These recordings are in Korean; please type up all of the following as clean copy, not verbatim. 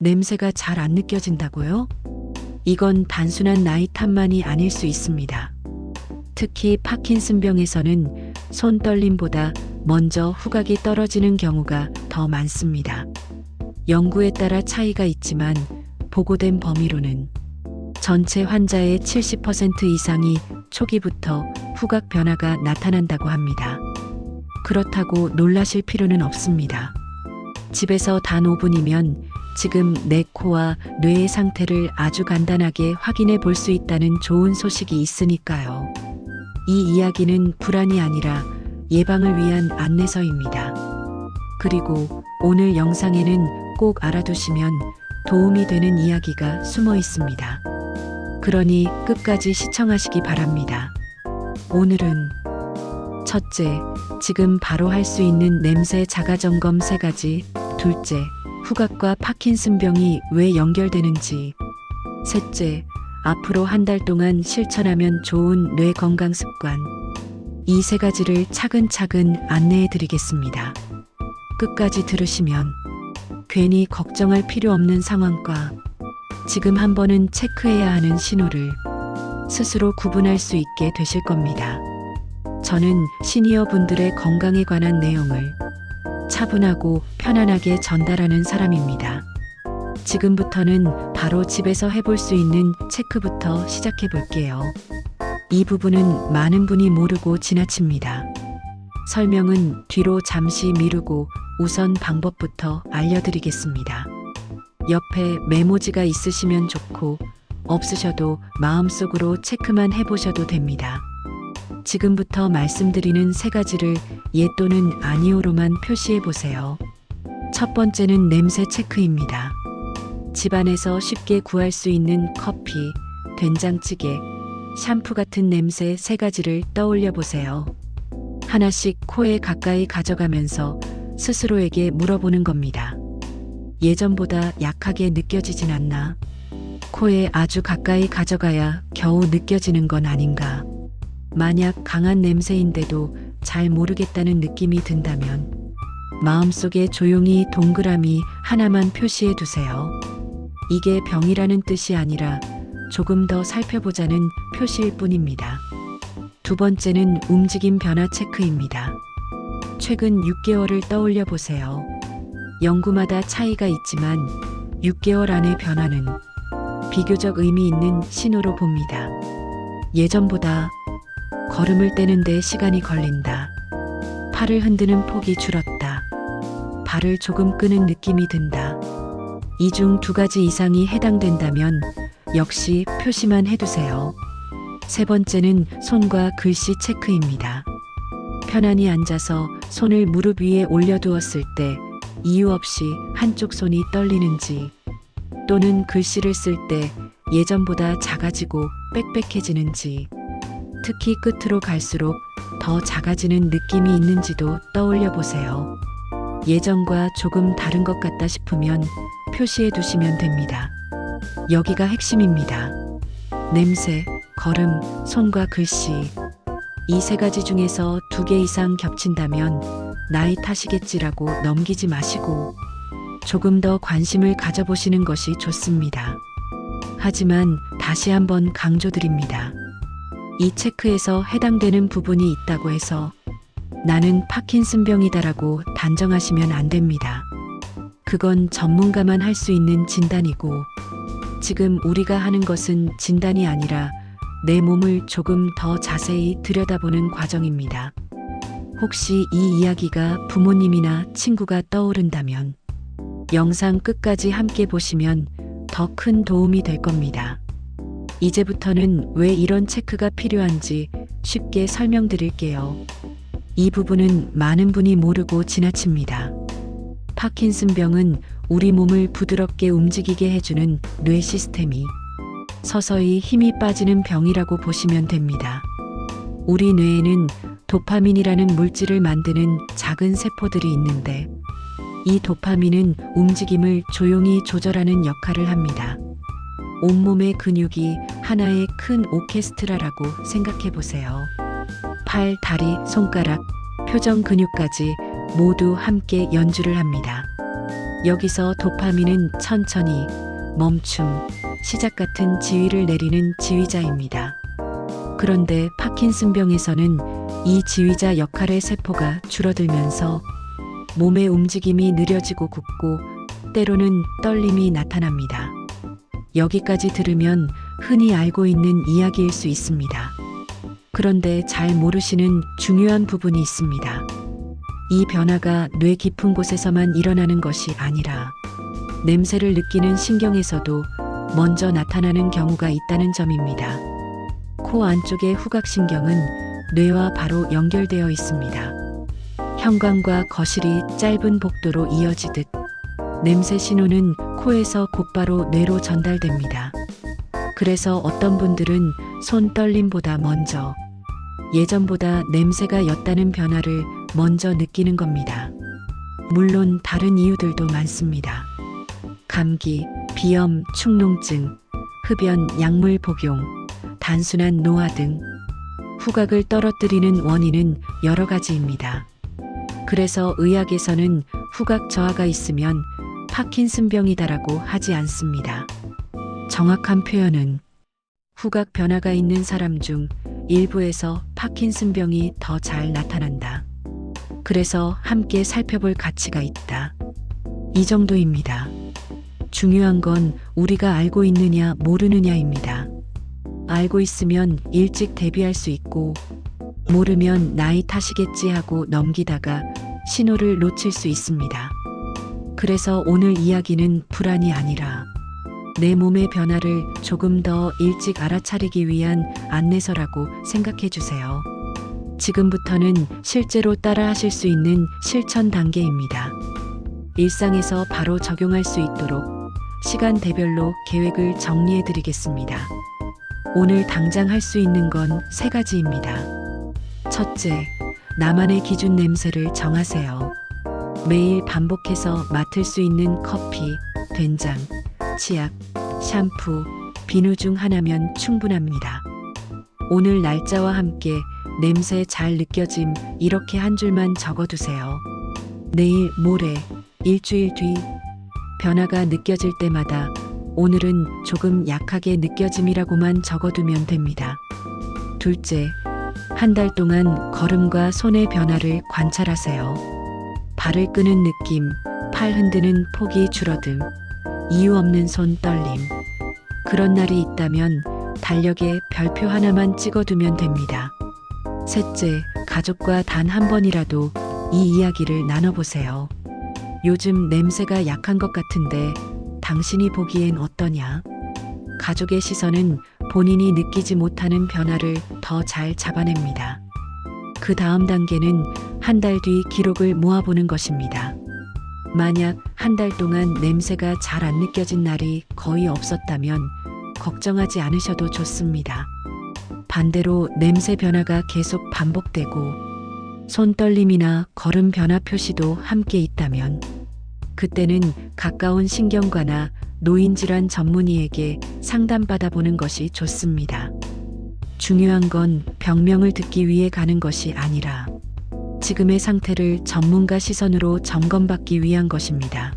냄새가 잘 안 느껴진다고요? 이건 단순한 나이 탓만이 아닐 수 있습니다. 특히 파킨슨병에서는 손 떨림보다 먼저 후각이 떨어지는 경우가 더 많습니다. 연구에 따라 차이가 있지만 보고된 범위로는 전체 환자의 70% 이상이 초기부터 후각 변화가 나타난다고 합니다. 그렇다고 놀라실 필요는 없습니다. 집에서 단 5분이면 지금 내 코와 뇌의 상태를 아주 간단하게 확인해 볼 수 있다는 좋은 소식이 있으니까요. 이 이야기는 불안이 아니라 예방을 위한 안내서입니다. 그리고 오늘 영상에는 꼭 알아두시면 도움이 되는 이야기가 숨어 있습니다. 그러니 끝까지 시청하시기 바랍니다. 오늘은 첫째, 지금 바로 할 수 있는 냄새 자가점검 3가지. 둘째, 후각과 파킨슨병이 왜 연결되는지. 셋째, 앞으로 한 달 동안 실천하면 좋은 뇌 건강 습관. 이 3가지를 차근차근 안내해 드리겠습니다. 끝까지 들으시면 괜히 걱정할 필요 없는 상황과 지금 한 번은 체크해야 하는 신호를 스스로 구분할 수 있게 되실 겁니다. 저는 시니어 분들의 건강에 관한 내용을 차분하고 편안하게 전달하는 사람입니다. 지금부터는 바로 집에서 해볼 수 있는 체크부터 시작해 볼게요. 이 부분은 많은 분이 모르고 지나칩니다. 설명은 뒤로 잠시 미루고 우선 방법부터 알려드리겠습니다. 옆에 메모지가 있으시면 좋고 없으셔도 마음속으로 체크만 해보셔도 됩니다. 지금부터 말씀드리는 3가지를 예 또는 아니오로만 표시해 보세요. 첫 번째는 냄새 체크입니다. 집안에서 쉽게 구할 수 있는 커피, 된장찌개, 샴푸 같은 냄새 3가지를 떠올려 보세요. 하나씩 코에 가까이 가져가면서 스스로에게 물어보는 겁니다. 예전보다 약하게 느껴지진 않나? 코에 아주 가까이 가져가야 겨우 느껴지는 건 아닌가? 만약 강한 냄새인데도 잘 모르겠다는 느낌이 든다면 마음속에 조용히 동그라미 하나만 표시해 두세요. 이게 병이라는 뜻이 아니라 조금 더 살펴보자는 표시일 뿐입니다. 두 번째는 움직임 변화 체크입니다. 최근 6개월을 떠올려 보세요. 연구마다 차이가 있지만 6개월 안의 변화는 비교적 의미 있는 신호로 봅니다. 예전보다 걸음을 떼는데 시간이 걸린다. 팔을 흔드는 폭이 줄었다. 발을 조금 끄는 느낌이 든다. 이 중 2가지 이상이 해당된다면 역시 표시만 해두세요. 세 번째는 손과 글씨 체크입니다. 편안히 앉아서 손을 무릎 위에 올려두었을 때 이유 없이 한쪽 손이 떨리는지 또는 글씨를 쓸 때 예전보다 작아지고 빽빽해지는지 특히 끝으로 갈수록 더 작아지는 느낌이 있는지도 떠올려 보세요. 예전과 조금 다른 것 같다 싶으면 표시해 두시면 됩니다. 여기가 핵심입니다. 냄새, 걸음, 손과 글씨. 이 3가지 중에서 2개 이상 겹친다면 나이 탓이겠지라고 넘기지 마시고 조금 더 관심을 가져보시는 것이 좋습니다. 하지만 다시 한번 강조드립니다. 이 체크에서 해당되는 부분이 있다고 해서 나는 파킨슨병이다라고 단정하시면 안 됩니다. 그건 전문가만 할 수 있는 진단이고 지금 우리가 하는 것은 진단이 아니라 내 몸을 조금 더 자세히 들여다보는 과정입니다. 혹시 이 이야기가 부모님이나 친구가 떠오른다면 영상 끝까지 함께 보시면 더 큰 도움이 될 겁니다. 이제부터는 왜 이런 체크가 필요한지 쉽게 설명드릴게요. 이 부분은 많은 분이 모르고 지나칩니다. 파킨슨병은 우리 몸을 부드럽게 움직이게 해주는 뇌 시스템이 서서히 힘이 빠지는 병이라고 보시면 됩니다. 우리 뇌에는 도파민이라는 물질을 만드는 작은 세포들이 있는데 이 도파민은 움직임을 조용히 조절하는 역할을 합니다. 온몸의 근육이 하나의 큰 오케스트라라고 생각해 보세요. 팔, 다리, 손가락, 표정 근육까지 모두 함께 연주를 합니다. 여기서 도파민은 천천히 멈춤, 시작 같은 지휘를 내리는 지휘자입니다. 그런데 파킨슨병에서는 이 지휘자 역할의 세포가 줄어들면서 몸의 움직임이 느려지고 굳고 때로는 떨림이 나타납니다. 여기까지 들으면 흔히 알고 있는 이야기일 수 있습니다. 그런데 잘 모르시는 중요한 부분이 있습니다. 이 변화가 뇌 깊은 곳에서만 일어나는 것이 아니라 냄새를 느끼는 신경에서도 먼저 나타나는 경우가 있다는 점입니다. 코 안쪽의 후각신경은 뇌와 바로 연결되어 있습니다. 현관과 거실이 짧은 복도로 이어지듯 냄새 신호는 코에서 곧바로 뇌로 전달됩니다. 그래서 어떤 분들은 손 떨림보다 먼저 예전보다 냄새가 옅다는 변화를 먼저 느끼는 겁니다. 물론 다른 이유들도 많습니다. 감기, 비염, 축농증, 흡연, 약물 복용, 단순한 노화 등 후각을 떨어뜨리는 원인은 여러 가지입니다. 그래서 의학에서는 후각 저하가 있으면 파킨슨병이다라고 하지 않습니다. 정확한 표현은 후각 변화가 있는 사람 중 일부에서 파킨슨병이 더 잘 나타난다. 그래서 함께 살펴볼 가치가 있다. 이 정도입니다. 중요한 건 우리가 알고 있느냐 모르느냐입니다. 알고 있으면 일찍 대비할 수 있고 모르면 나이 탓이겠지 하고 넘기다가 신호를 놓칠 수 있습니다. 그래서 오늘 이야기는 불안이 아니라 내 몸의 변화를 조금 더 일찍 알아차리기 위한 안내서라고 생각해 주세요. 지금부터는 실제로 따라 하실 수 있는 실천 단계입니다. 일상에서 바로 적용할 수 있도록 시간대별로 계획을 정리해 드리겠습니다. 오늘 당장 할 수 있는 건 3가지입니다. 첫째, 나만의 기준 냄새를 정하세요. 매일 반복해서 맡을 수 있는 커피, 된장, 치약, 샴푸, 비누 중 하나면 충분합니다. 오늘 날짜와 함께 냄새 잘 느껴짐 이렇게 한 줄만 적어두세요. 내일, 모레, 일주일 뒤 변화가 느껴질 때마다 오늘은 조금 약하게 느껴짐이라고만 적어두면 됩니다. 둘째, 한 달 동안 걸음과 손의 변화를 관찰하세요. 발을 끄는 느낌, 팔 흔드는 폭이 줄어듦, 이유 없는 손 떨림. 그런 날이 있다면 달력에 별표 하나만 찍어두면 됩니다. 셋째, 가족과 단 한 번이라도 이 이야기를 나눠보세요. 요즘 냄새가 약한 것 같은데 당신이 보기엔 어떠냐? 가족의 시선은 본인이 느끼지 못하는 변화를 더 잘 잡아냅니다. 그 다음 단계는 한 달 뒤 기록을 모아보는 것입니다. 만약 한 달 동안 냄새가 잘 안 느껴진 날이 거의 없었다면 걱정하지 않으셔도 좋습니다. 반대로 냄새 변화가 계속 반복되고 손떨림이나 걸음 변화 표시도 함께 있다면 그때는 가까운 신경과나 노인질환 전문의에게 상담받아 보는 것이 좋습니다. 중요한 건 병명을 듣기 위해 가는 것이 아니라 지금의 상태를 전문가 시선으로 점검받기 위한 것입니다.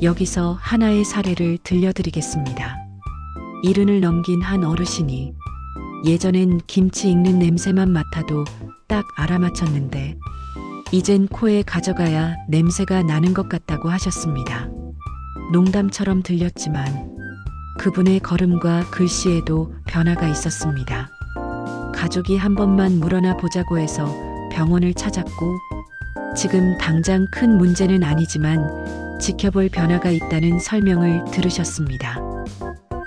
여기서 하나의 사례를 들려드리겠습니다. 70을 넘긴 한 어르신이 예전엔 김치 익는 냄새만 맡아도 딱 알아맞혔는데 이젠 코에 가져가야 냄새가 나는 것 같다고 하셨습니다. 농담처럼 들렸지만 그분의 걸음과 글씨에도 변화가 있었습니다. 가족이 한 번만 물어나 보자고 해서 병원을 찾았고 지금 당장 큰 문제는 아니지만 지켜볼 변화가 있다는 설명을 들으셨습니다.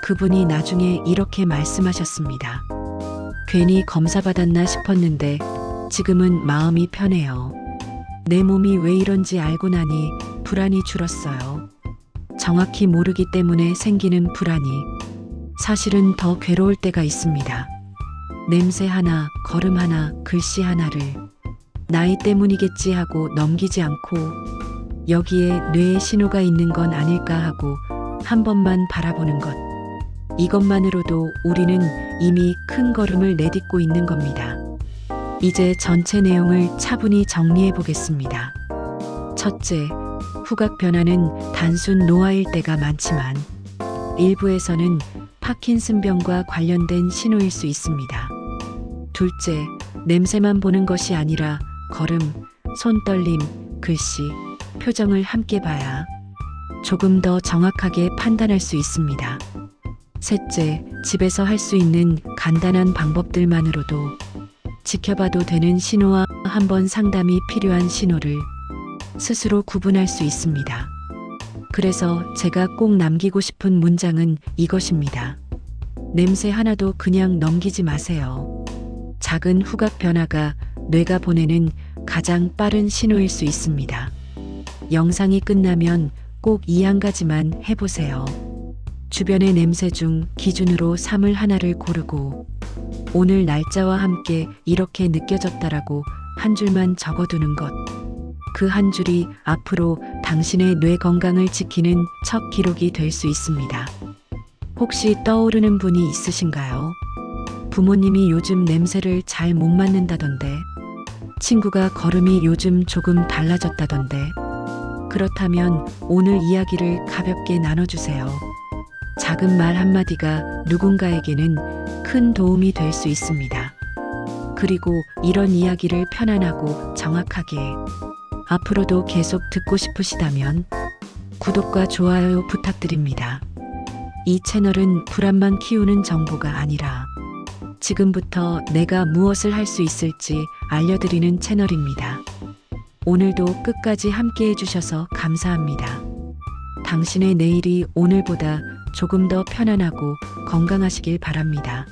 그분이 나중에 이렇게 말씀하셨습니다. 괜히 검사받았나 싶었는데 지금은 마음이 편해요. 내 몸이 왜 이런지 알고 나니 불안이 줄었어요. 정확히 모르기 때문에 생기는 불안이 사실은 더 괴로울 때가 있습니다. 냄새 하나, 걸음 하나, 글씨 하나를 나이 때문이겠지 하고 넘기지 않고 여기에 뇌의 신호가 있는 건 아닐까 하고 한 번만 바라보는 것. 이것만으로도 우리는 이미 큰 걸음을 내딛고 있는 겁니다. 이제 전체 내용을 차분히 정리해 보겠습니다. 첫째, 후각 변화는 단순 노화일 때가 많지만 일부에서는 파킨슨병과 관련된 신호일 수 있습니다. 둘째, 냄새만 보는 것이 아니라 걸음, 손떨림, 글씨, 표정을 함께 봐야 조금 더 정확하게 판단할 수 있습니다. 셋째, 집에서 할 수 있는 간단한 방법들만으로도 지켜봐도 되는 신호와 한번 상담이 필요한 신호를 스스로 구분할 수 있습니다. 그래서 제가 꼭 남기고 싶은 문장은 이것입니다. 냄새 하나도 그냥 넘기지 마세요. 작은 후각 변화가 뇌가 보내는 가장 빠른 신호일 수 있습니다. 영상이 끝나면 꼭 이 한 가지만 해보세요. 주변의 냄새 중 기준으로 삼을 하나를 고르고 오늘 날짜와 함께 이렇게 느껴졌다라고 한 줄만 적어두는 것. 그 한 줄이 앞으로 당신의 뇌 건강을 지키는 첫 기록이 될 수 있습니다. 혹시 떠오르는 분이 있으신가요? 부모님이 요즘 냄새를 잘 못 맡는다던데, 친구가 걸음이 요즘 조금 달라졌다던데, 그렇다면 오늘 이야기를 가볍게 나눠주세요. 작은 말 한마디가 누군가에게는 큰 도움이 될 수 있습니다. 그리고 이런 이야기를 편안하고 정확하게 앞으로도 계속 듣고 싶으시다면 구독과 좋아요 부탁드립니다. 이 채널은 불안만 키우는 정보가 아니라 지금부터 내가 무엇을 할 수 있을지 알려드리는 채널입니다. 오늘도 끝까지 함께 해주셔서 감사합니다. 당신의 내일이 오늘보다 조금 더 편안하고 건강하시길 바랍니다.